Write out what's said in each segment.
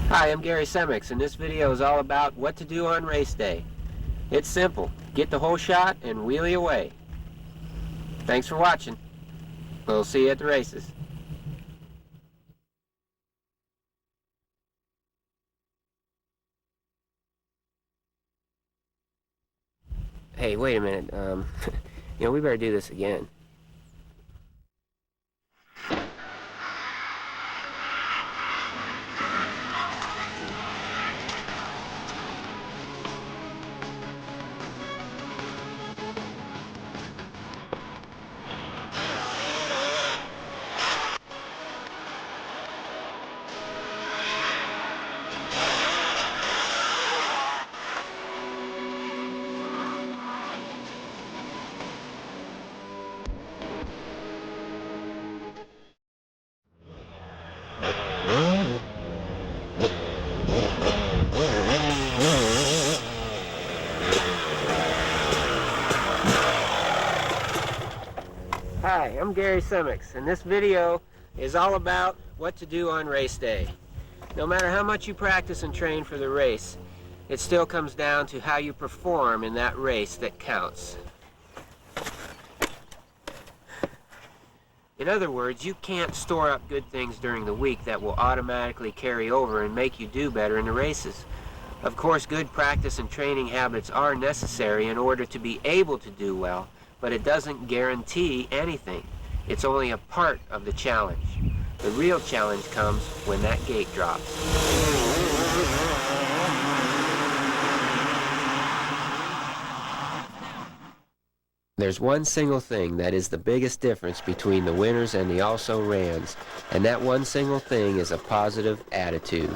Hi, I'm Gary Semics, and this video is all about what to do on race day. It's simple. Get the whole shot and wheelie away. Thanks for watching. We'll see you at the races. Hey, wait a minute. We better do this again. Hi, I'm Gary Semics, and this video is all about what to do on race day. No matter how much you practice and train for the race, it still comes down to how you perform in that race that counts. In other words, you can't store up good things during the week that will automatically carry over and make you do better in the races. Of course, good practice and training habits are necessary in order to be able to do well, but it doesn't guarantee anything. It's only a part of the challenge. The real challenge comes when that gate drops. There's one single thing that is the biggest difference between the winners and the also-rans, and that one single thing is a positive attitude.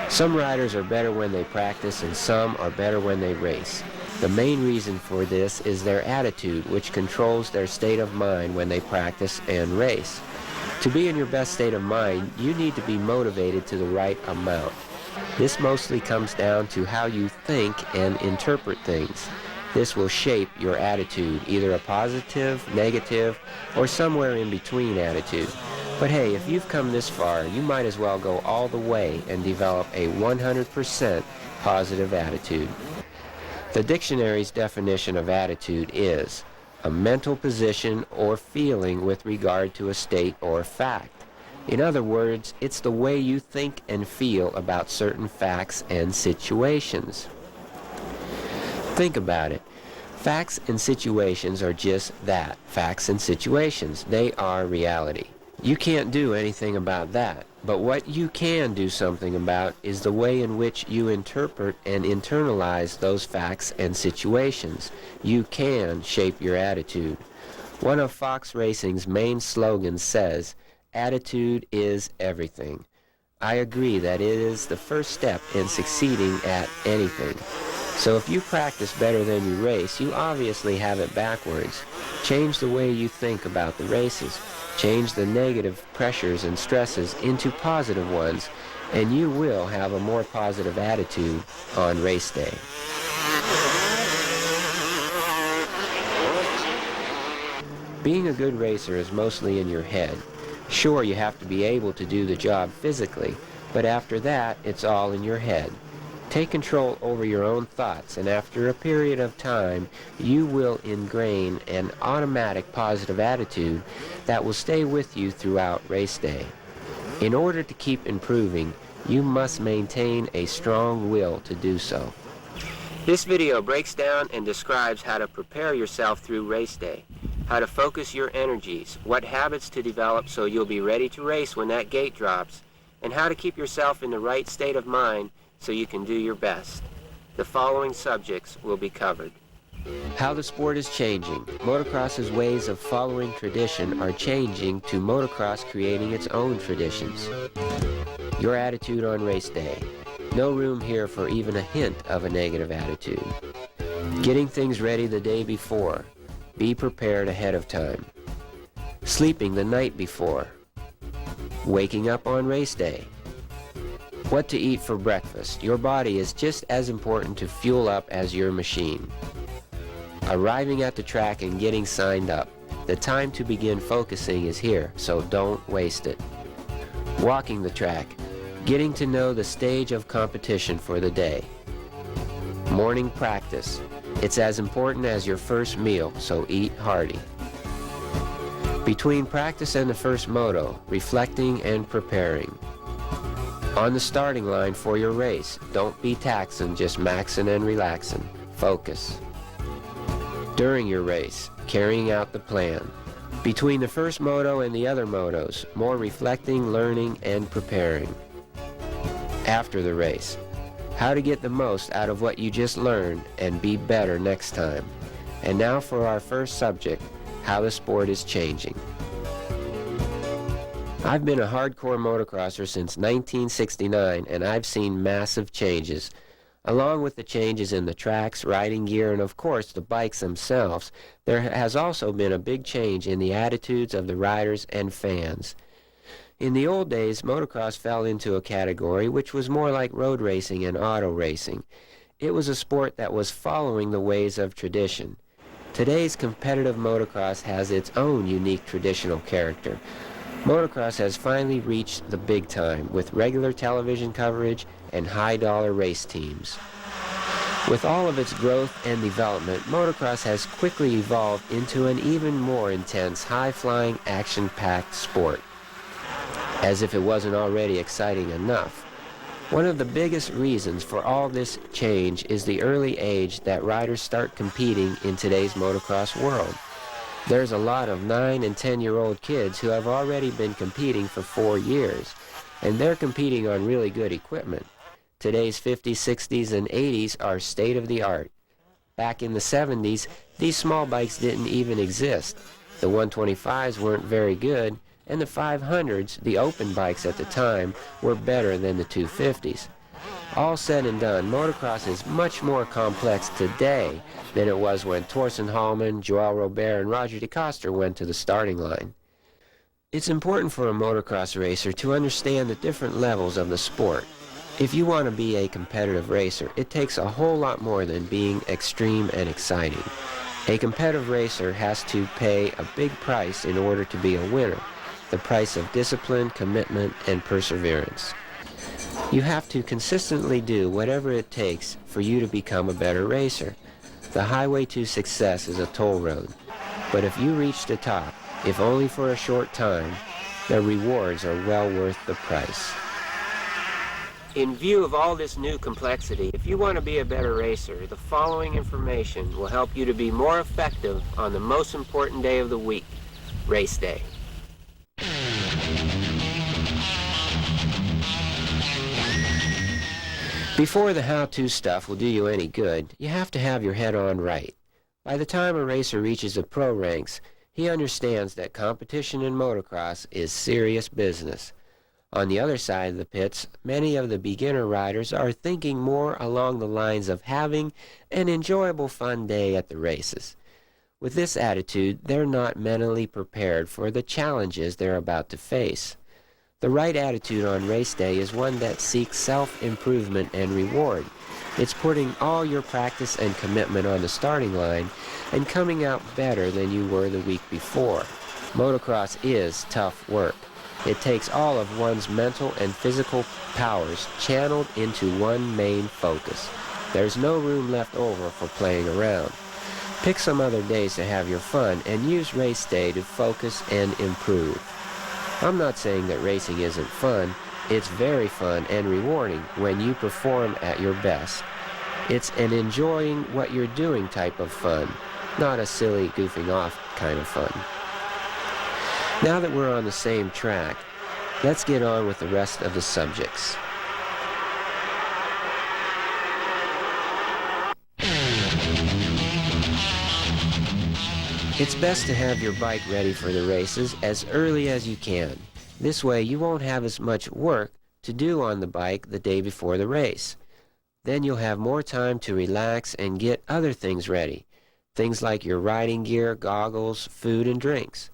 Some riders are better when they practice and some are better when they race. The main reason for this is their attitude, which controls their state of mind when they practice and race. To be in your best state of mind, you need to be motivated to the right amount. This mostly comes down to how you think and interpret things. This will shape your attitude, either a positive, negative, or somewhere in between attitude. But hey, if you've come this far, you might as well go all the way and develop a 100% positive attitude. The dictionary's definition of attitude is a mental position or feeling with regard to a state or fact. In other words, it's the way you think and feel about certain facts and situations. Think about it. Facts and situations are just that, facts and situations. They are reality. You can't do anything about that, but what you can do something about is the way in which you interpret and internalize those facts and situations. You can shape your attitude. One of Fox Racing's main slogans says, "Attitude is everything." I agree that it is the first step in succeeding at anything. So if you practice better than you race, you obviously have it backwards. Change the way you think about the races. Change the negative pressures and stresses into positive ones, and you will have a more positive attitude on race day. Being a good racer is mostly in your head. Sure, you have to be able to do the job physically, but after that, it's all in your head. Take control over your own thoughts, and after a period of time, you will ingrain an automatic positive attitude that will stay with you throughout race day. In order to keep improving, you must maintain a strong will to do so. This video breaks down and describes how to prepare yourself through race day, how to focus your energies, what habits to develop so you'll be ready to race when that gate drops, and how to keep yourself in the right state of mind so you can do your best. The following subjects will be covered. How the sport is changing. Motocross's ways of following tradition are changing to motocross creating its own traditions. Your attitude on race day. No room here for even a hint of a negative attitude. Getting things ready the day before. Be prepared ahead of time. Sleeping the night before. Waking up on race day. What to eat for breakfast. Your body is just as important to fuel up as your machine. Arriving at the track and getting signed up. The time to begin focusing is here, so don't waste it. Walking the track. Getting to know the stage of competition for the day. Morning practice. It's as important as your first meal, so eat hearty. Between practice and the first moto, reflecting and preparing. On the starting line for your race, don't be taxing, just maxing and relaxing. Focus. During your race, carrying out the plan. Between the first moto and the other motos, more reflecting, learning, and preparing. After the race, how to get the most out of what you just learned and be better next time. And now for our first subject, how the sport is changing. I've been a hardcore motocrosser since 1969, and I've seen massive changes. Along with the changes in the tracks, riding gear, and of course the bikes themselves, there has also been a big change in the attitudes of the riders and fans. In the old days, motocross fell into a category which was more like road racing and auto racing. It was a sport that was following the ways of tradition. Today's competitive motocross has its own unique traditional character. Motocross has finally reached the big time with regular television coverage and high-dollar race teams. With all of its growth and development, motocross has quickly evolved into an even more intense, high-flying, action-packed sport. As if it wasn't already exciting enough. One of the biggest reasons for all this change is the early age that riders start competing in today's motocross world. There's a lot of 9 and 10-year-old kids who have already been competing for 4 years, and they're competing on really good equipment. Today's 50s, 60s, and 80s are state-of-the-art. Back in the 70s, these small bikes didn't even exist. The 125s weren't very good, and the 500s, the open bikes at the time, were better than the 250s. All said and done, motocross is much more complex today than it was when Torsten Hallman, Joel Robert, and Roger DeCoster went to the starting line. It's important for a motocross racer to understand the different levels of the sport. If you want to be a competitive racer, it takes a whole lot more than being extreme and exciting. A competitive racer has to pay a big price in order to be a winner. The price of discipline, commitment, and perseverance. You have to consistently do whatever it takes for you to become a better racer. The highway to success is a toll road, but if you reach the top, if only for a short time, the rewards are well worth the price. In view of all this new complexity, if you want to be a better racer, the following information will help you to be more effective on the most important day of the week, race day. Before the how-to stuff will do you any good, you have to have your head on right. By the time a racer reaches the pro ranks, he understands that competition in motocross is serious business. On the other side of the pits, many of the beginner riders are thinking more along the lines of having an enjoyable fun day at the races. With this attitude, they're not mentally prepared for the challenges they're about to face. The right attitude on race day is one that seeks self-improvement and reward. It's putting all your practice and commitment on the starting line and coming out better than you were the week before. Motocross is tough work. It takes all of one's mental and physical powers channeled into one main focus. There's no room left over for playing around. Pick some other days to have your fun and use race day to focus and improve. I'm not saying that racing isn't fun. It's very fun and rewarding when you perform at your best. It's an enjoying what you're doing type of fun, not a silly goofing off kind of fun. Now that we're on the same track, let's get on with the rest of the subjects. It's best to have your bike ready for the races as early as you can. This way you won't have as much work to do on the bike the day before the race. Then you'll have more time to relax and get other things ready, things like your riding gear, goggles, food, and drinks.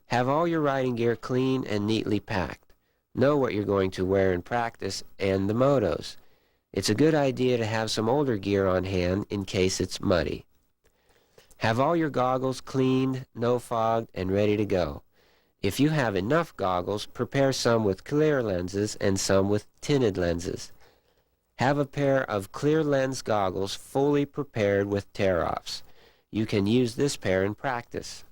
Have all your riding gear clean and neatly packed. Know what you're going to wear in practice and the motos. It's a good idea to have some older gear on hand in case it's muddy. Have all your goggles cleaned, no fogged, and ready to go. If you have enough goggles, prepare some with clear lenses and some with tinted lenses. Have a pair of clear lens goggles fully prepared with tear-offs. You can use this pair in practice.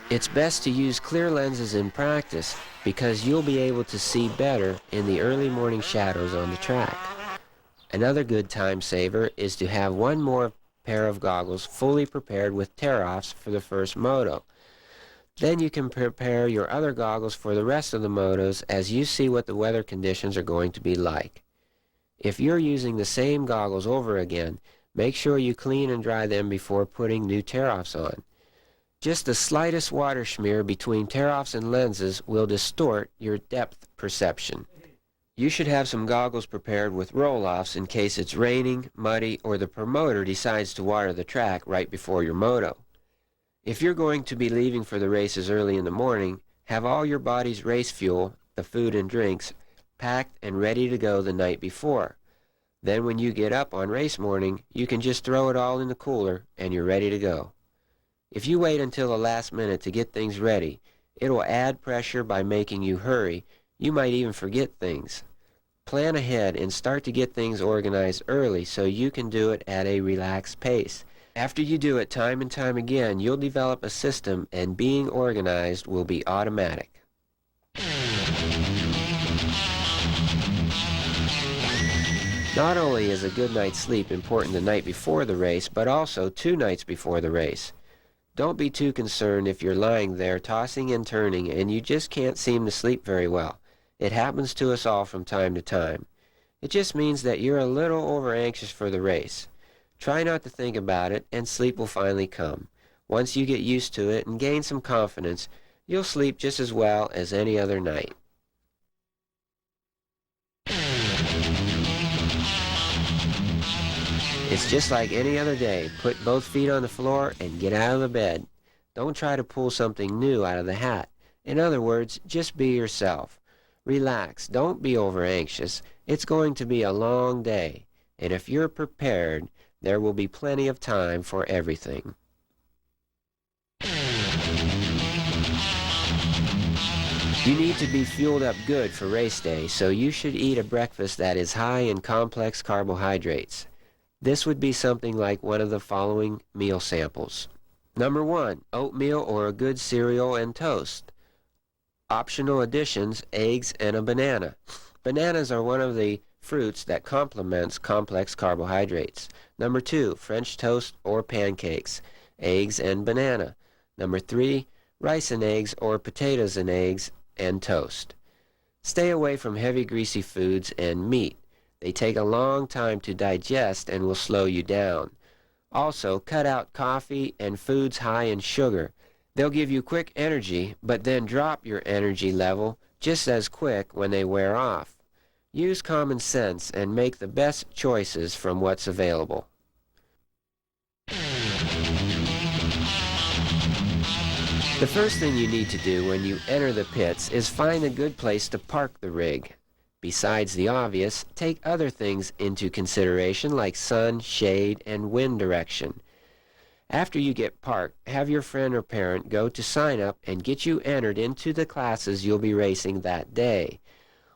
It's best to use clear lenses in practice because you'll be able to see better in the early morning shadows on the track. Another good time saver is to have one more pair of goggles fully prepared with tear-offs for the first moto. Then you can prepare your other goggles for the rest of the motos as you see what the weather conditions are going to be like. If you're using the same goggles over again, make sure you clean and dry them before putting new tear-offs on. Just the slightest water smear between tear-offs and lenses will distort your depth perception. You should have some goggles prepared with roll-offs in case it's raining, muddy, or the promoter decides to water the track right before your moto. If you're going to be leaving for the races early in the morning, have all your body's race fuel, the food and drinks, packed and ready to go the night before. Then when you get up on race morning, you can just throw it all in the cooler and you're ready to go. If you wait until the last minute to get things ready, it will add pressure by making you hurry. You might even forget things. Plan ahead and start to get things organized early so you can do it at a relaxed pace. After you do it time and time again, you'll develop a system and being organized will be automatic. Not only is a good night's sleep important the night before the race, but also 2 nights before the race. Don't be too concerned if you're lying there tossing and turning and you just can't seem to sleep very well. It happens to us all from time to time. It just means that you're a little over-anxious for the race. Try not to think about it and sleep will finally come. Once you get used to it and gain some confidence, you'll sleep just as well as any other night. It's just like any other day. Put both feet on the floor and get out of the bed. Don't try to pull something new out of the hat. In other words, just be yourself. Relax. Don't be over-anxious. It's going to be a long day. And if you're prepared, there will be plenty of time for everything. You need to be fueled up good for race day, so you should eat a breakfast that is high in complex carbohydrates. This would be something like one of the following meal samples. Number 1, oatmeal or a good cereal and toast. Optional additions, eggs and a banana. Bananas are one of the fruits that complements complex carbohydrates. Number 2, French toast or pancakes, eggs and banana. Number 3, rice and eggs or potatoes and eggs and toast. Stay away from heavy greasy foods and meat. They take a long time to digest and will slow you down. Also, cut out coffee and foods high in sugar. They'll give you quick energy, but then drop your energy level just as quick when they wear off. Use common sense and make the best choices from what's available. The first thing you need to do when you enter the pits is find a good place to park the rig. Besides the obvious, take other things into consideration like sun, shade, and wind direction. After you get parked, have your friend or parent go to sign up and get you entered into the classes you'll be racing that day.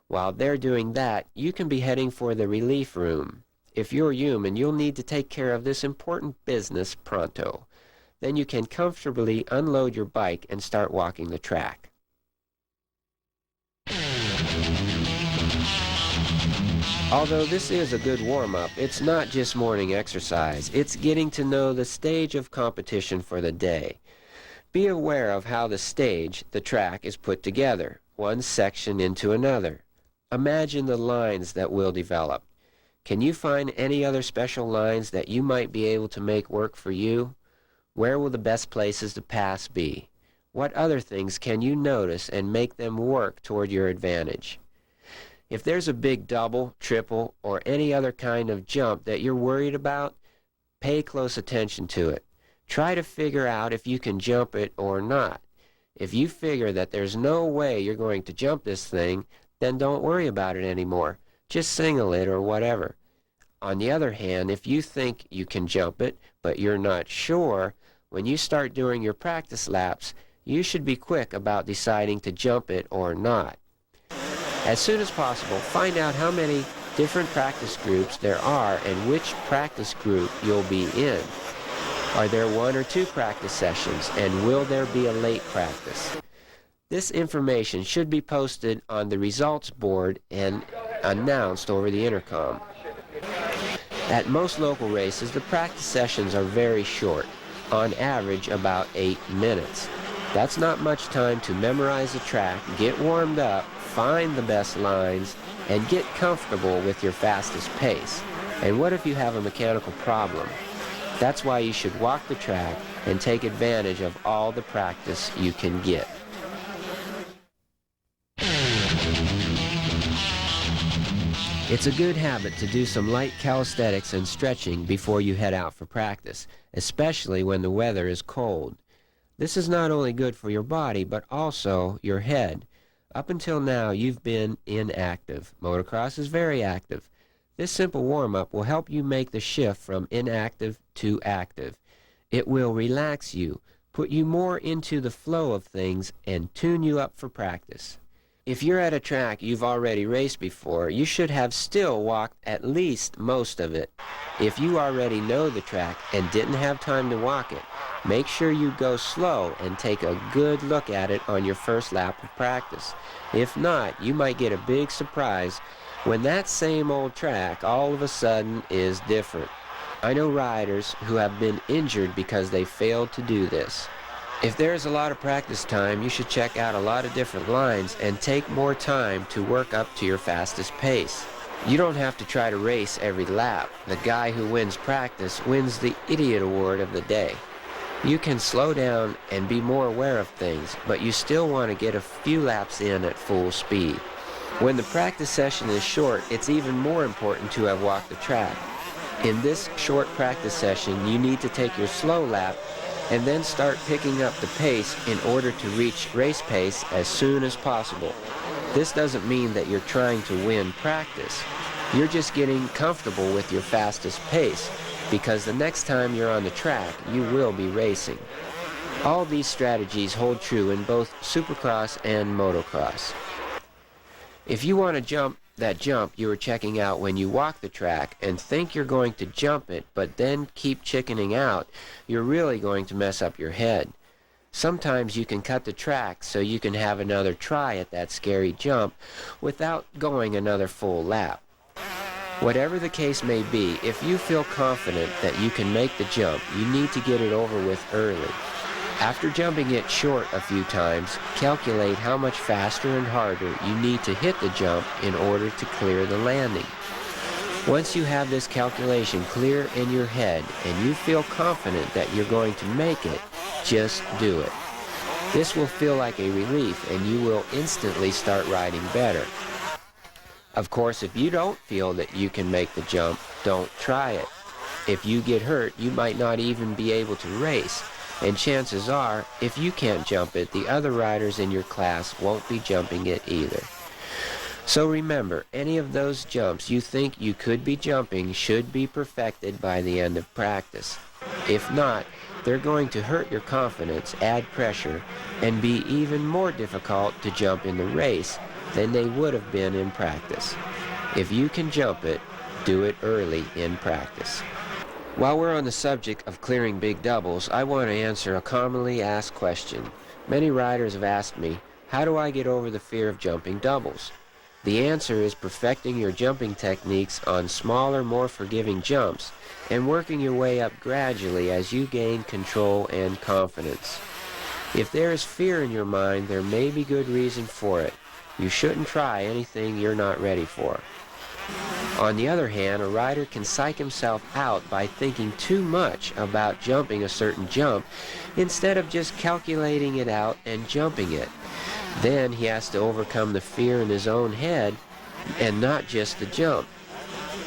While they're doing that, you can be heading for the relief room. If you're human, you'll need to take care of this important business pronto. Then you can comfortably unload your bike and start walking the track. Although this is a good warm-up, it's not just morning exercise. It's getting to know the stage of competition for the day. Be aware of how the stage, the track, is put together, one section into another. Imagine the lines that will develop. Can you find any other special lines that you might be able to make work for you? Where will the best places to pass be? What other things can you notice and make them work toward your advantage? If there's a big double, triple, or any other kind of jump that you're worried about, pay close attention to it. Try to figure out if you can jump it or not. If you figure that there's no way you're going to jump this thing, then don't worry about it anymore. Just single it or whatever. On the other hand, if you think you can jump it, but you're not sure, when you start doing your practice laps, you should be quick about deciding to jump it or not. As soon as possible, find out how many different practice groups there are and which practice group you'll be in. Are there 1 or 2 practice sessions, and will there be a late practice? This information should be posted on the results board and announced over the intercom. At most local races, the practice sessions are very short, on average about 8 minutes. That's not much time to memorize the track, get warmed up, find the best lines, and get comfortable with your fastest pace. And what if you have a mechanical problem? That's why you should walk the track and take advantage of all the practice you can get. It's a good habit to do some light calisthenics and stretching before you head out for practice, especially when the weather is cold. This is not only good for your body, but also your head. Up until now, you've been inactive. Motocross is very active. This simple warm-up will help you make the shift from inactive to active. It will relax you, put you more into the flow of things, and tune you up for practice. If you're at a track you've already raced before, you should have still walked at least most of it. If you already know the track and didn't have time to walk it, make sure you go slow and take a good look at it on your first lap of practice. If not, you might get a big surprise when that same old track all of a sudden is different. I know riders who have been injured because they failed to do this. If there's a lot of practice time, you should check out a lot of different lines and take more time to work up to your fastest pace. You don't have to try to race every lap. The guy who wins practice wins the Idiot Award of the day. You can slow down and be more aware of things, but you still want to get a few laps in at full speed. When the practice session is short, it's even more important to have walked the track. In this short practice session, you need to take your slow lap and then start picking up the pace in order to reach race pace as soon as possible. This doesn't mean that you're trying to win practice. You're just getting comfortable with your fastest pace, because the next time you're on the track, you will be racing. All these strategies hold true in both Supercross and Motocross. If you want to jump that jump you were checking out when you walk the track and think you're going to jump it but then keep chickening out, you're really going to mess up your head. Sometimes you can cut the track so you can have another try at that scary jump without going another full lap. Whatever the case may be, if you feel confident that you can make the jump, you need to get it over with early. After jumping it short a few times, calculate how much faster and harder you need to hit the jump in order to clear the landing. Once you have this calculation clear in your head and you feel confident that you're going to make it, just do it. This will feel like a relief and you will instantly start riding better. Of course, if you don't feel that you can make the jump, don't try it. If you get hurt, you might not even be able to race. And chances are, if you can't jump it, the other riders in your class won't be jumping it either. So remember, any of those jumps you think you could be jumping should be perfected by the end of practice. If not, they're going to hurt your confidence, add pressure, and be even more difficult to jump in the race than they would have been in practice. If you can jump it, do it early in practice. While we're on the subject of clearing big doubles, I want to answer a commonly asked question. Many riders have asked me, how do I get over the fear of jumping doubles? The answer is perfecting your jumping techniques on smaller, more forgiving jumps and working your way up gradually as you gain control and confidence. If there is fear in your mind, there may be good reason for it. You shouldn't try anything you're not ready for. On the other hand, a rider can psych himself out by thinking too much about jumping a certain jump instead of just calculating it out and jumping it. Then he has to overcome the fear in his own head and not just the jump.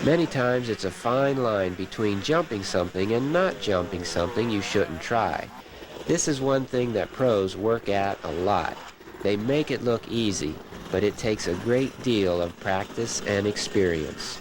Many times it's a fine line between jumping something and not jumping something you shouldn't try. This is one thing that pros work at a lot. They make it look easy, but it takes a great deal of practice and experience.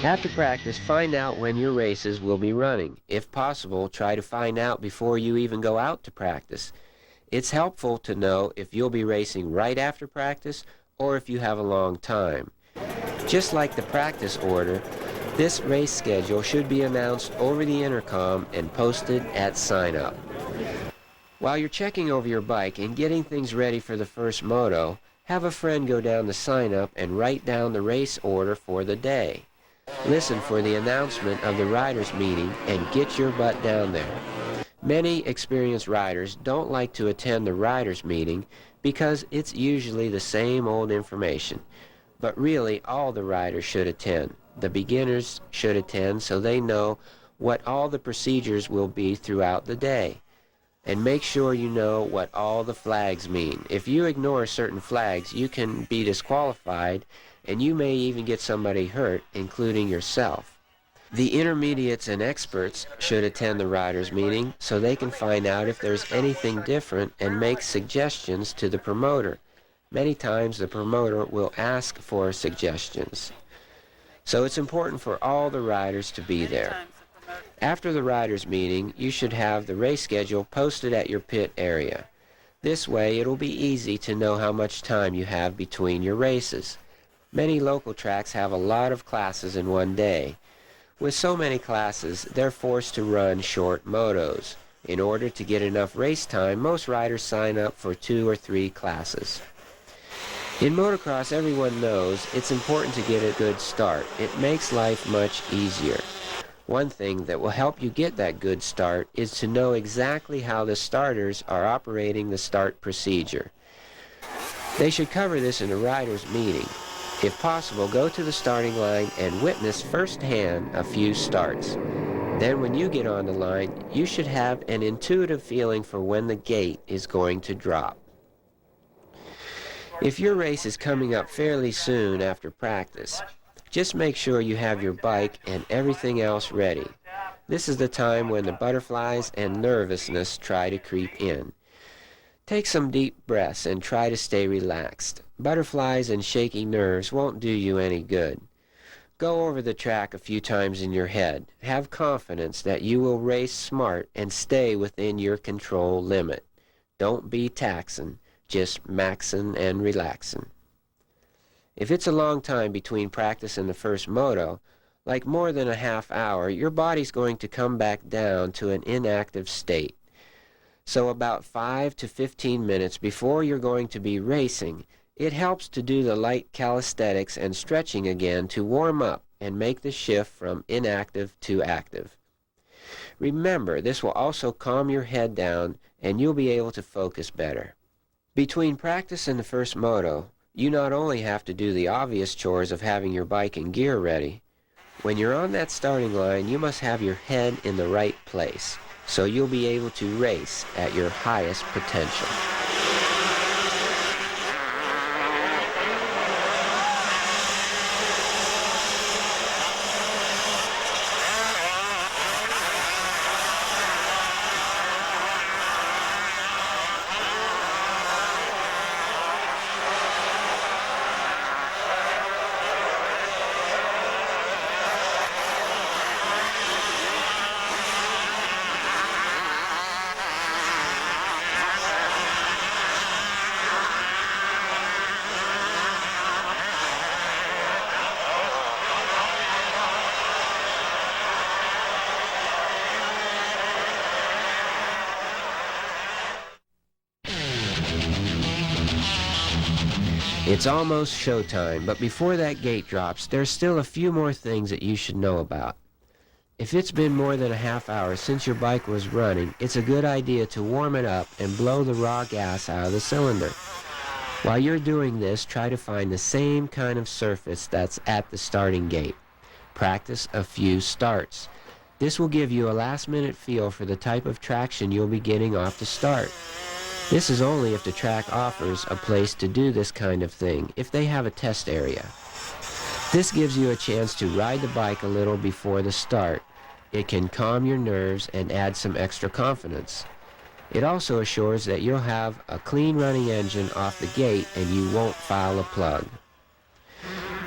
After practice, find out when your races will be running. If possible, try to find out before you even go out to practice. It's helpful to know if you'll be racing right after practice or if you have a long time. Just like the practice order, this race schedule should be announced over the intercom and posted at sign-up. While you're checking over your bike and getting things ready for the first moto, have a friend go down to sign-up and write down the race order for the day. Listen for the announcement of the riders' meeting and get your butt down there. Many experienced riders don't like to attend the riders' meeting because it's usually the same old information. But really, all the riders should attend. The beginners should attend so they know what all the procedures will be throughout the day. And make sure you know what all the flags mean. If you ignore certain flags, you can be disqualified, and you may even get somebody hurt, including yourself. The intermediates and experts should attend the riders' meeting so they can find out if there's anything different and make suggestions to the promoter. Many times the promoter will ask for suggestions. So it's important for all the riders to be there. After the riders' meeting, you should have the race schedule posted at your pit area. This way, it'll be easy to know how much time you have between your races. Many local tracks have a lot of classes in one day. With so many classes, they're forced to run short motos. In order to get enough race time, most riders sign up for 2 or 3 classes. In motocross, everyone knows it's important to get a good start. It makes life much easier. One thing that will help you get that good start is to know exactly how the starters are operating the start procedure. They should cover this in a riders' meeting. If possible, go to the starting line and witness firsthand a few starts. Then when you get on the line, you should have an intuitive feeling for when the gate is going to drop. If your race is coming up fairly soon after practice, just make sure you have your bike and everything else ready. This is the time when the butterflies and nervousness try to creep in. Take some deep breaths and try to stay relaxed. Butterflies and shaky nerves won't do you any good. Go over the track a few times in your head. Have confidence that you will race smart and stay within your control limit. Don't be taxing, just maxing and relaxing. If it's a long time between practice and the first moto, like more than a half hour, your body's going to come back down to an inactive state. So about 5 to 15 minutes before you're going to be racing, it helps to do the light calisthenics and stretching again to warm up and make the shift from inactive to active. Remember, this will also calm your head down and you'll be able to focus better. Between practice and the first moto, you not only have to do the obvious chores of having your bike and gear ready. When you're on that starting line, you must have your head in the right place, so you'll be able to race at your highest potential. It's almost showtime, but before that gate drops, there's still a few more things that you should know about. If it's been more than a half hour since your bike was running, it's a good idea to warm it up and blow the raw gas out of the cylinder. While you're doing this, try to find the same kind of surface that's at the starting gate. Practice a few starts. This will give you a last-minute feel for the type of traction you'll be getting off the start. This is only if the track offers a place to do this kind of thing, if they have a test area. This gives you a chance to ride the bike a little before the start. It can calm your nerves and add some extra confidence. It also assures that you'll have a clean running engine off the gate and you won't foul a plug.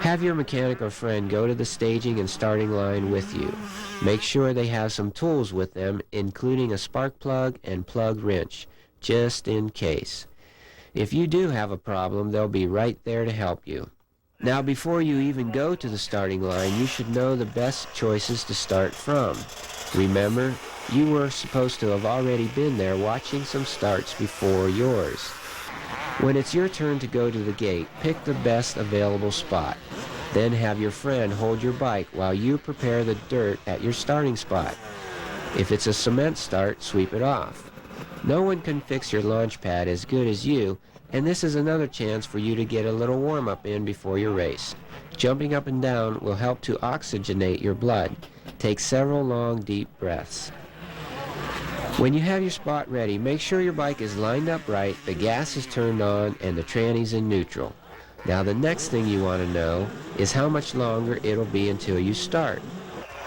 Have your mechanic or friend go to the staging and starting line with you. Make sure they have some tools with them, including a spark plug and plug wrench, just in case. If you do have a problem, they'll be right there to help you. Now, before you even go to the starting line, you should know the best choices to start from. Remember, you were supposed to have already been there watching some starts before yours. When it's your turn to go to the gate, pick the best available spot. Then have your friend hold your bike while you prepare the dirt at your starting spot. If it's a cement start, sweep it off. No one can fix your launch pad as good as you, and this is another chance for you to get a little warm-up in before your race. Jumping up and down will help to oxygenate your blood. Take several long, deep breaths. When you have your spot ready, make sure your bike is lined up right, the gas is turned on, and the tranny's in neutral. Now the next thing you want to know is how much longer it'll be until you start.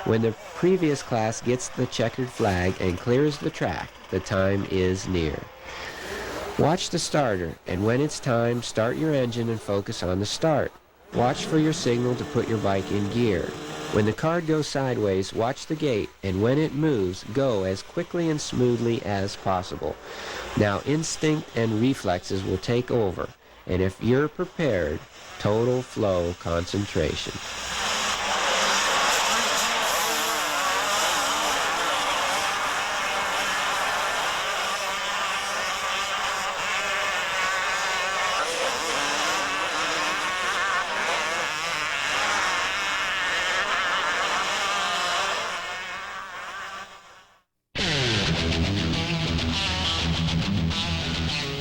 When the previous class gets the checkered flag and clears the track, the time is near. Watch the starter, and when it's time, start your engine and focus on the start. Watch for your signal to put your bike in gear. When the card goes sideways, watch the gate, and when it moves, go as quickly and smoothly as possible. Now instinct and reflexes will take over, and if you're prepared, total flow concentration.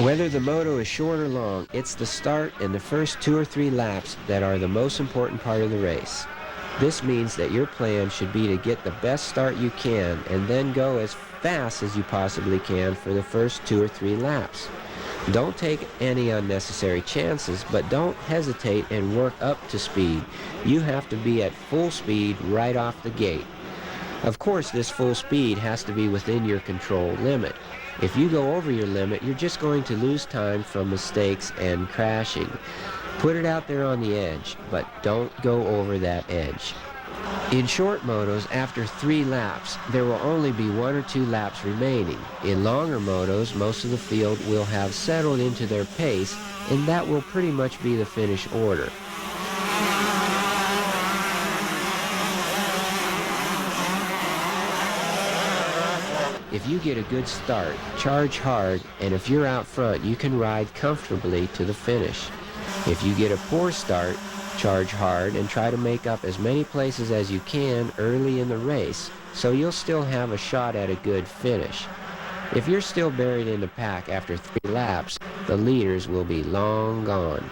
Whether the moto is short or long, it's the start and the first 2 or 3 laps that are the most important part of the race. This means that your plan should be to get the best start you can and then go as fast as you possibly can for the first 2 or 3 laps. Don't take any unnecessary chances, but don't hesitate and work up to speed. You have to be at full speed right off the gate. Of course, this full speed has to be within your control limit. If you go over your limit, you're just going to lose time from mistakes and crashing. Put it out there on the edge, but don't go over that edge. In short motos, after 3 laps, there will only be 1 or 2 laps remaining. In longer motos, most of the field will have settled into their pace, and that will pretty much be the finish order. If you get a good start, charge hard, and if you're out front, you can ride comfortably to the finish. If you get a poor start, charge hard and try to make up as many places as you can early in the race, so you'll still have a shot at a good finish. If you're still buried in the pack after 3 laps, the leaders will be long gone.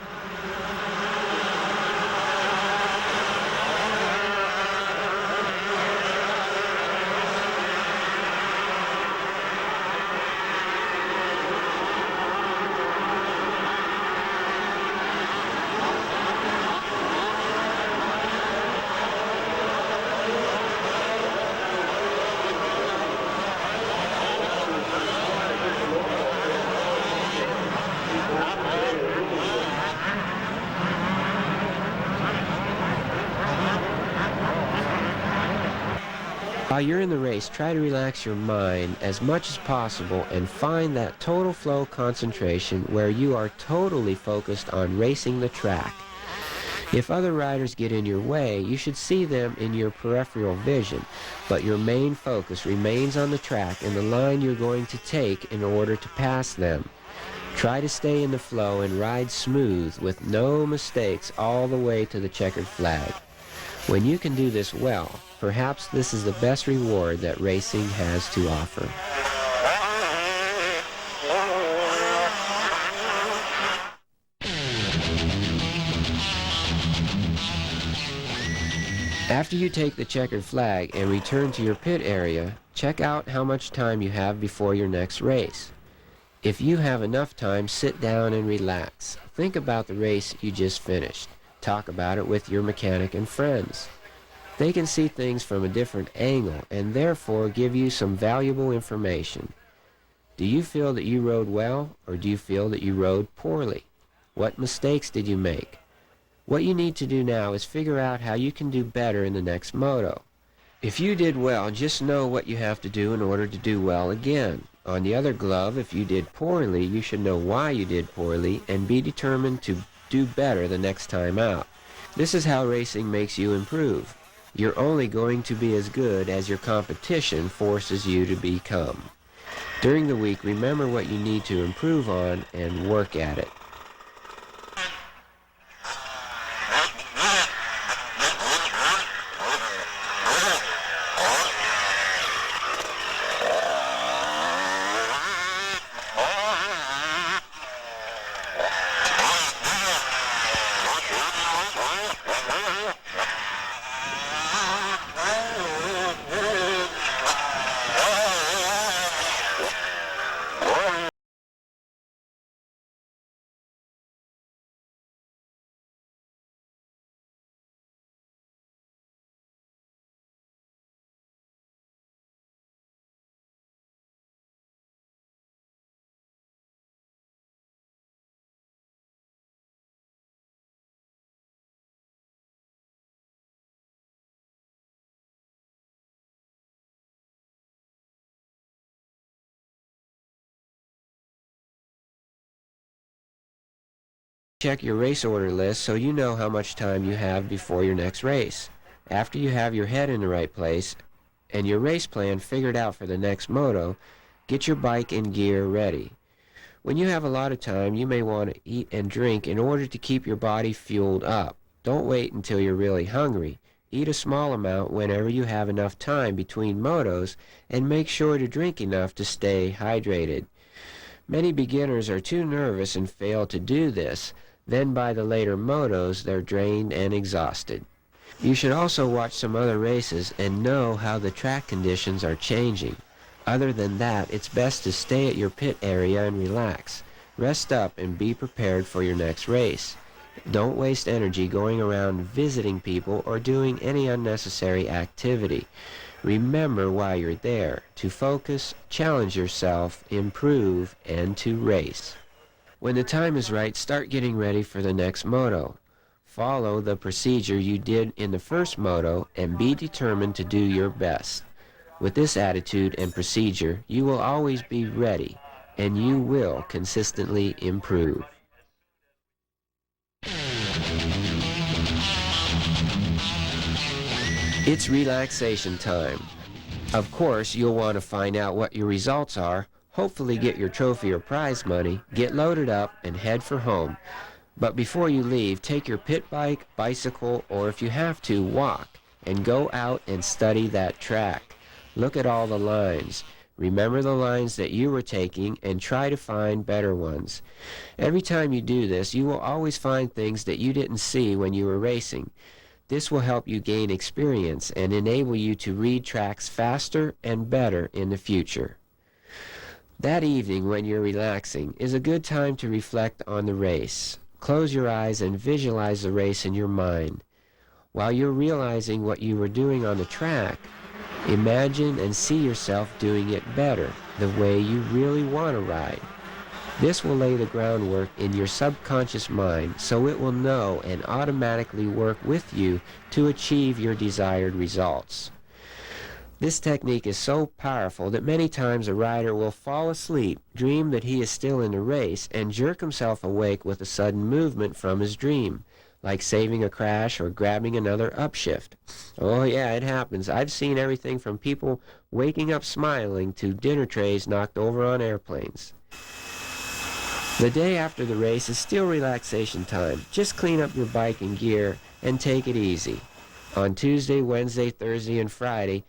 While you're in the race, try to relax your mind as much as possible and find that total flow concentration where you are totally focused on racing the track. If other riders get in your way, you should see them in your peripheral vision, but your main focus remains on the track and the line you're going to take in order to pass them. Try to stay in the flow and ride smooth with no mistakes all the way to the checkered flag. When you can do this well, perhaps this is the best reward that racing has to offer. After you take the checkered flag and return to your pit area, check out how much time you have before your next race. If you have enough time, sit down and relax. Think about the race you just finished. Talk about it with your mechanic and friends. They can see things from a different angle and therefore give you some valuable information. Do you feel that you rode well, or do you feel that you rode poorly? What mistakes did you make? What you need to do now is figure out how you can do better in the next moto. If you did well, just know what you have to do in order to do well again. On the other glove, if you did poorly, you should know why you did poorly and be determined to do better the next time out. This is how racing makes you improve. You're only going to be as good as your competition forces you to become. During the week, remember what you need to improve on and work at it. Check your race order list so you know how much time you have before your next race. After you have your head in the right place and your race plan figured out for the next moto, get your bike and gear ready. When you have a lot of time, you may want to eat and drink in order to keep your body fueled up. Don't wait until you're really hungry. Eat a small amount whenever you have enough time between motos, and make sure to drink enough to stay hydrated. Many beginners are too nervous and fail to do this. Then by the later motos, they're drained and exhausted. You should also watch some other races and know how the track conditions are changing. Other than that, it's best to stay at your pit area and relax. Rest up and be prepared for your next race. Don't waste energy going around visiting people or doing any unnecessary activity. Remember why you're there: to focus, challenge yourself, improve, and to race. When the time is right, start getting ready for the next moto. Follow the procedure you did in the first moto and be determined to do your best. With this attitude and procedure, you will always be ready, and you will consistently improve. It's relaxation time. Of course, you'll want to find out what your results are, hopefully get your trophy or prize money, get loaded up, and head for home. But before you leave, take your pit bike, bicycle, or if you have to, walk, and go out and study that track. Look at all the lines. Remember the lines that you were taking and try to find better ones. Every time you do this, you will always find things that you didn't see when you were racing. This will help you gain experience and enable you to read tracks faster and better in the future. That evening, when you're relaxing, is a good time to reflect on the race. Close your eyes and visualize the race in your mind. While you're realizing what you were doing on the track, imagine and see yourself doing it better, the way you really want to ride. This will lay the groundwork in your subconscious mind so it will know and automatically work with you to achieve your desired results. This technique is so powerful that many times a rider will fall asleep, dream that he is still in the race, and jerk himself awake with a sudden movement from his dream, like saving a crash or grabbing another upshift. Oh yeah, it happens. I've seen everything from people waking up smiling to dinner trays knocked over on airplanes. The day after the race is still relaxation time. Just clean up your bike and gear and take it easy. On Tuesday, Wednesday, Thursday, and Friday,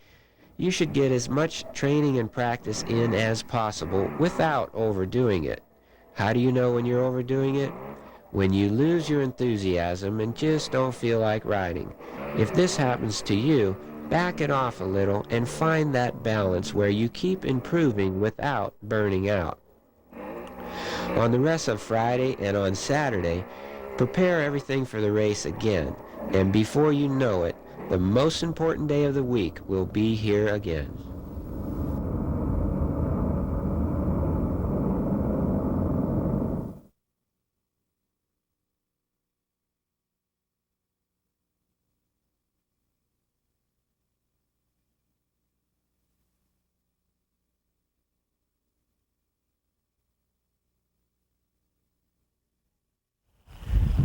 you should get as much training and practice in as possible without overdoing it. How do you know when you're overdoing it? When you lose your enthusiasm and just don't feel like riding. If this happens to you, back it off a little and find that balance where you keep improving without burning out. On the rest of Friday and on Saturday, prepare everything for the race again, and before you know it, the most important day of the week will be here again.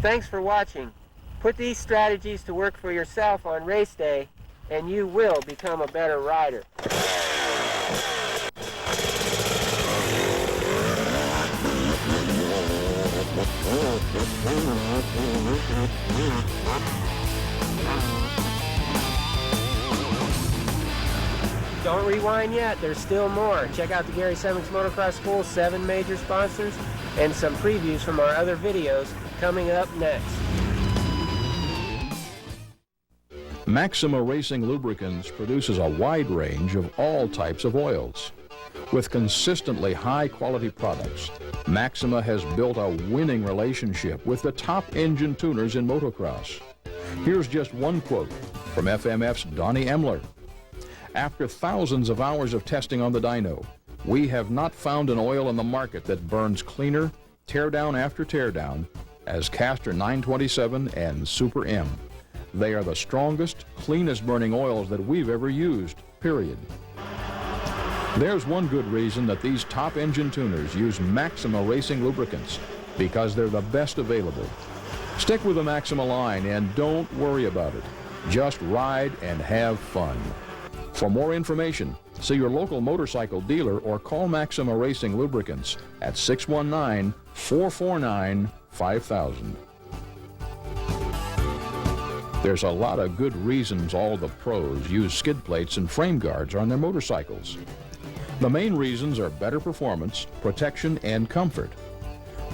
Thanks for watching. Put these strategies to work for yourself on race day, and you will become a better rider. Don't rewind yet, there's still more. Check out the Gary Semics Motocross School's 7 major sponsors and some previews from our other videos coming up next. Maxima Racing Lubricants produces a wide range of all types of oils. With consistently high-quality products, Maxima has built a winning relationship with the top engine tuners in motocross. Here's just one quote from FMF's Donnie Emler. After thousands of hours of testing on the dyno, we have not found an oil in the market that burns cleaner, teardown after teardown, as Caster 927 and Super M. They are the strongest, cleanest burning oils that we've ever used, period. There's one good reason that these top engine tuners use Maxima Racing Lubricants, because they're the best available. Stick with the Maxima line and don't worry about it. Just ride and have fun. For more information, see your local motorcycle dealer or call Maxima Racing Lubricants at 619-449-5000. There's a lot of good reasons all the pros use skid plates and frame guards on their motorcycles. The main reasons are better performance, protection, and comfort.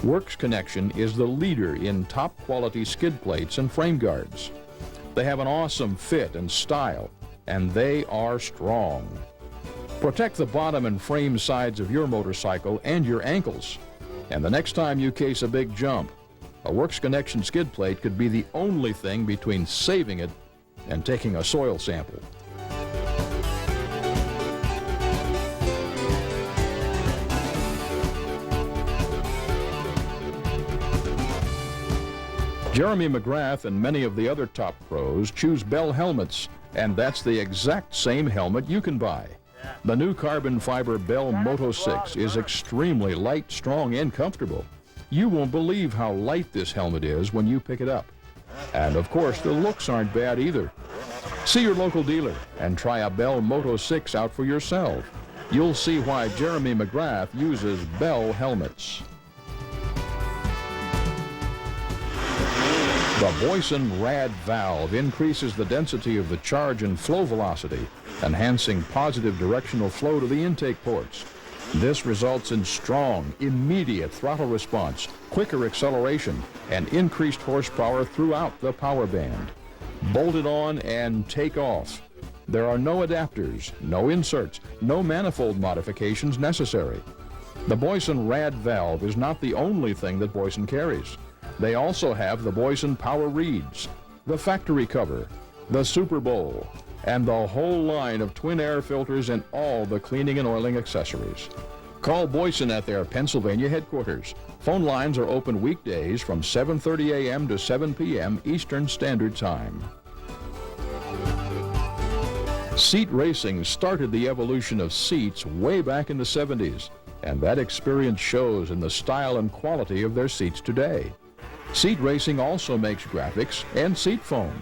Works Connection is the leader in top quality skid plates and frame guards. They have an awesome fit and style, and they are strong. Protect the bottom and frame sides of your motorcycle and your ankles. And the next time you case a big jump, a Works Connection skid plate could be the only thing between saving it and taking a soil sample. Jeremy McGrath and many of the other top pros choose Bell helmets, and that's the exact same helmet you can buy. The new carbon fiber Bell Moto 6 is extremely light, strong, and comfortable. You won't believe how light this helmet is when you pick it up. And of course, the looks aren't bad either. See your local dealer and try a Bell Moto 6 out for yourself. You'll see why Jeremy McGrath uses Bell helmets. The Boyson Rad valve increases the density of the charge and flow velocity, enhancing positive directional flow to the intake ports. This results in strong, immediate throttle response, quicker acceleration, and increased horsepower throughout the power band. Bolt it on and take off. There are no adapters, no inserts, no manifold modifications necessary. The Boyson Rad valve is not the only thing that Boyson carries. They also have the Boyson Power Reeds, the factory cover, the Super Bowl, and the whole line of twin air filters and all the cleaning and oiling accessories. Call Boyson at their Pennsylvania headquarters. Phone lines are open weekdays from 7:30 a.m. to 7 p.m. Eastern Standard Time. Seat racing started the evolution of seats way back in the 70s, and that experience shows in the style and quality of their seats today. Seat racing also makes graphics and seat foam.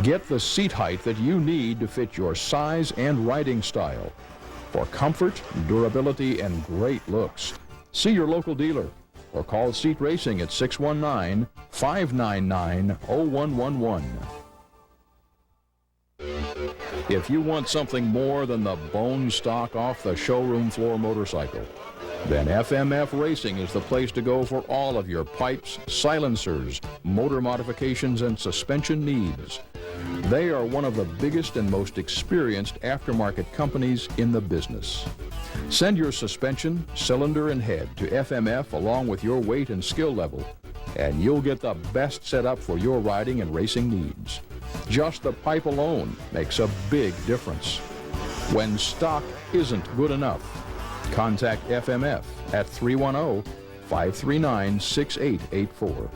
Get the seat height that you need to fit your size and riding style. For comfort, durability, and great looks, see your local dealer or call Seat Racing at 619-599-0111. If you want something more than the bone stock off the showroom floor motorcycle, then FMF Racing is the place to go for all of your pipes, silencers, motor modifications, and suspension needs. They are one of the biggest and most experienced aftermarket companies in the business. Send your suspension, cylinder, and head to FMF along with your weight and skill level, and you'll get the best setup for your riding and racing needs. Just the pipe alone makes a big difference. When stock isn't good enough, contact FMF at 310-539-6884.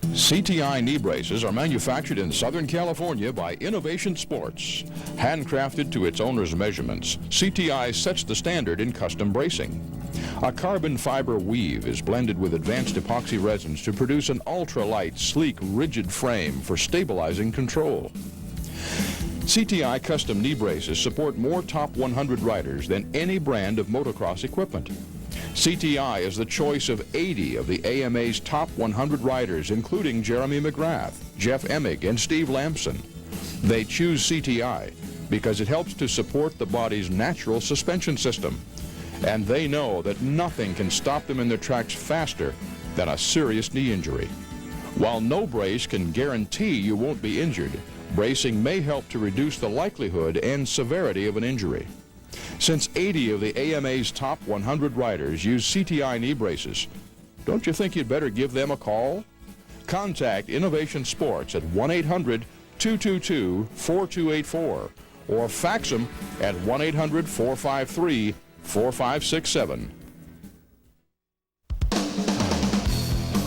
CTI knee braces are manufactured in Southern California by Innovation Sports. Handcrafted to its owner's measurements, CTI sets the standard in custom bracing. A carbon fiber weave is blended with advanced epoxy resins to produce an ultra-light, sleek, rigid frame for stabilizing control. CTI custom knee braces support more top 100 riders than any brand of motocross equipment. CTI is the choice of 80 of the AMA's top 100 riders, including Jeremy McGrath, Jeff Emig, and Steve Lampson. They choose CTI because it helps to support the body's natural suspension system. And they know that nothing can stop them in their tracks faster than a serious knee injury. While no brace can guarantee you won't be injured, bracing may help to reduce the likelihood and severity of an injury. Since 80 of the AMA's top 100 riders use CTI knee braces, don't you think you'd better give them a call? Contact Innovation Sports at 1-800-222-4284 or fax them at 1-800-453-4567.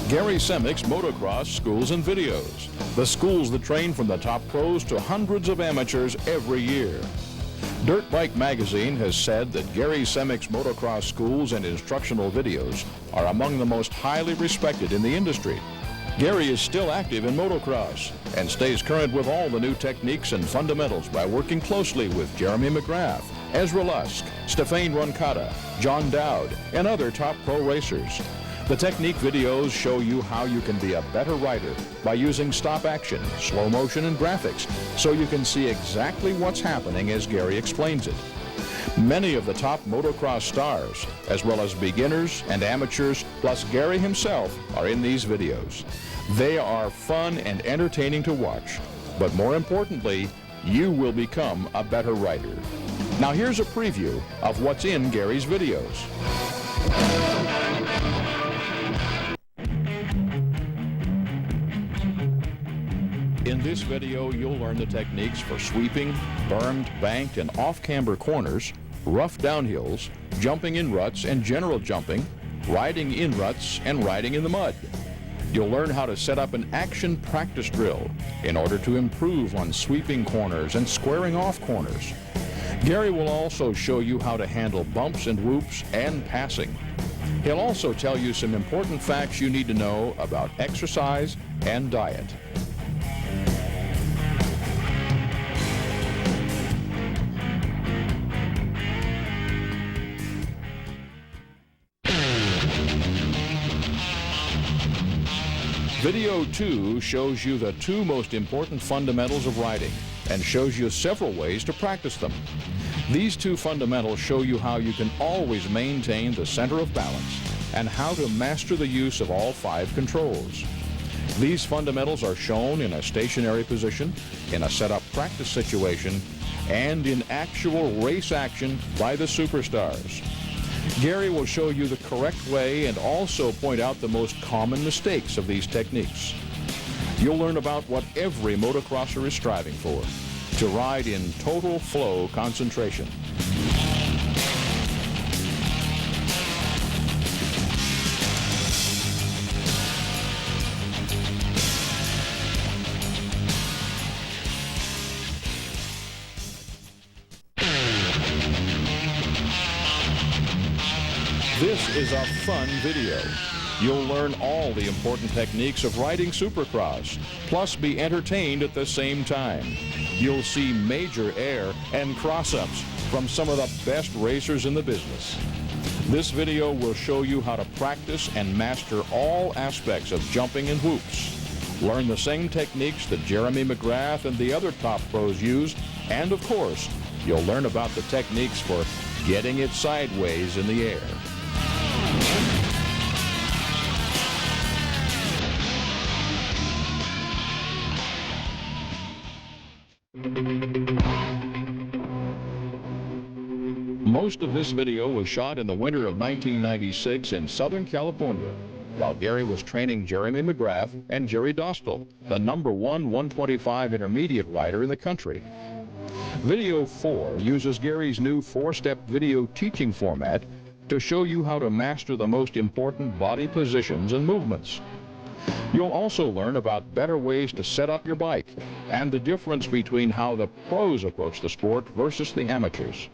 Gary Semics Motocross Schools and Videos, the schools that train from the top pros to hundreds of amateurs every year. Dirt Bike Magazine has said that Gary Semics Motocross Schools and instructional videos are among the most highly respected in the industry. Gary is still active in motocross and stays current with all the new techniques and fundamentals by working closely with Jeremy McGrath, Ezra Lusk, Stefan Roncada, John Dowd, and other top pro racers. The technique videos show you how you can be a better rider by using stop action, slow motion, and graphics, so you can see exactly what's happening as Gary explains it. Many of the top motocross stars, as well as beginners and amateurs, plus Gary himself, are in these videos. They are fun and entertaining to watch, but more importantly, you will become a better rider. Now here's a preview of what's in Gary's videos. In this video, you'll learn the techniques for sweeping, bermed, banked, and off-camber corners, rough downhills, jumping in ruts and general jumping, riding in ruts, and riding in the mud. You'll learn how to set up an action practice drill in order to improve on sweeping corners and squaring off corners. Gary will also show you how to handle bumps and whoops and passing. He'll also tell you some important facts you need to know about exercise and diet. Video 2 shows you the two most important fundamentals of riding and shows you several ways to practice them. These two fundamentals show you how you can always maintain the center of balance and how to master the use of all 5 controls. These fundamentals are shown in a stationary position, in a setup practice situation, and in actual race action by the superstars. Gary will show you the correct way and also point out the most common mistakes of these techniques. You'll learn about what every motocrosser is striving for, to ride in total flow concentration. This is a fun video. You'll learn all the important techniques of riding Supercross, plus be entertained at the same time. You'll see major air and cross-ups from some of the best racers in the business. This video will show you how to practice and master all aspects of jumping and whoops. Learn the same techniques that Jeremy McGrath and the other top pros use, and of course, you'll learn about the techniques for getting it sideways in the air. Most of this video was shot in the winter of 1996 in Southern California, while Gary was training Jeremy McGrath and Jerry Dostal, the #1 125 intermediate rider in the country. Video 4 uses Gary's new 4-step video teaching format to show you how to master the most important body positions and movements. You'll also learn about better ways to set up your bike and the difference between how the pros approach the sport versus the amateurs.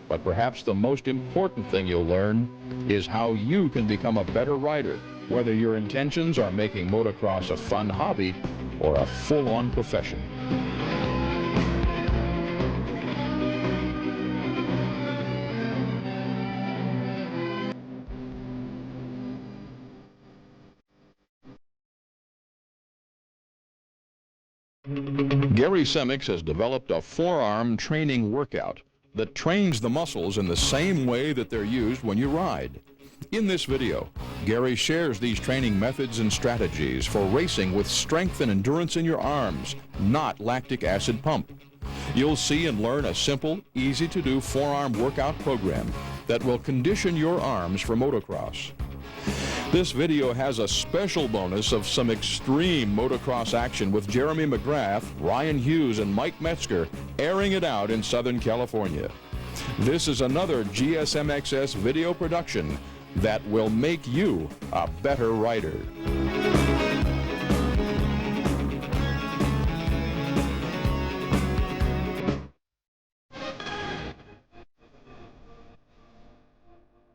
But perhaps the most important thing you'll learn is how you can become a better rider, whether your intentions are making motocross a fun hobby or a full-on profession. Gary Semics has developed a forearm training workout that trains the muscles in the same way that they're used when you ride. In this video, Gary shares these training methods and strategies for racing with strength and endurance in your arms, not lactic acid pump. You'll see and learn a simple, easy-to-do forearm workout program that will condition your arms for motocross. This video has a special bonus of some extreme motocross action with Jeremy McGrath, Ryan Hughes, and Mike Metzger airing it out in Southern California. This is another GSMXS video production that will make you a better rider.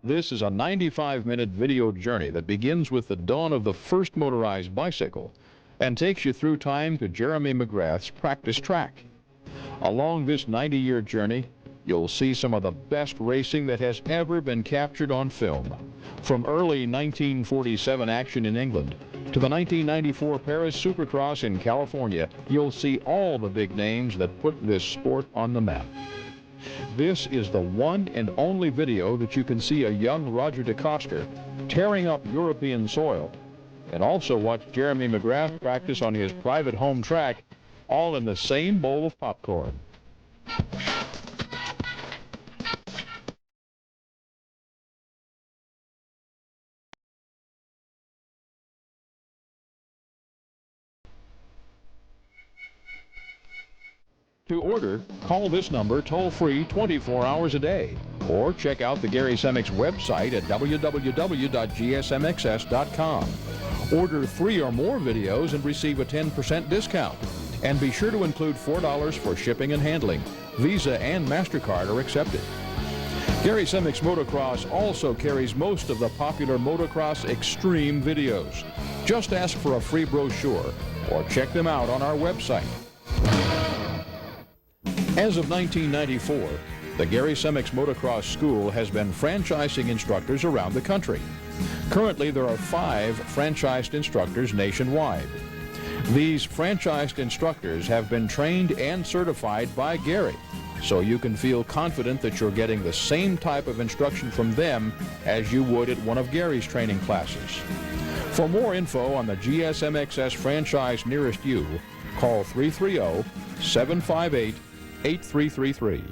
This is a 95-minute video journey that begins with the dawn of the first motorized bicycle and takes you through time to Jeremy McGrath's practice track. Along this 90-year journey, you'll see some of the best racing that has ever been captured on film. From early 1947 action in England to the 1994 Paris Supercross in California, you'll see all the big names that put this sport on the map. This is the one and only video that you can see a young Roger DeCoster tearing up European soil, and also watch Jeremy McGrath practice on his private home track, all in the same bowl of popcorn. To order, call this number toll-free 24 hours a day, or check out the Gary Semics website at www.gsmxs.com. Order 3 or more videos and receive a 10% discount. And be sure to include $4 for shipping and handling. Visa and MasterCard are accepted. Gary Semics Motocross also carries most of the popular motocross extreme videos. Just ask for a free brochure or check them out on our website. As of 1994, the Gary Semics Motocross School has been franchising instructors around the country. Currently, there are 5 franchised instructors nationwide. These franchised instructors have been trained and certified by Gary, so you can feel confident that you're getting the same type of instruction from them as you would at one of Gary's training classes. For more info on the GSMXS franchise nearest you, call 330-758-8333.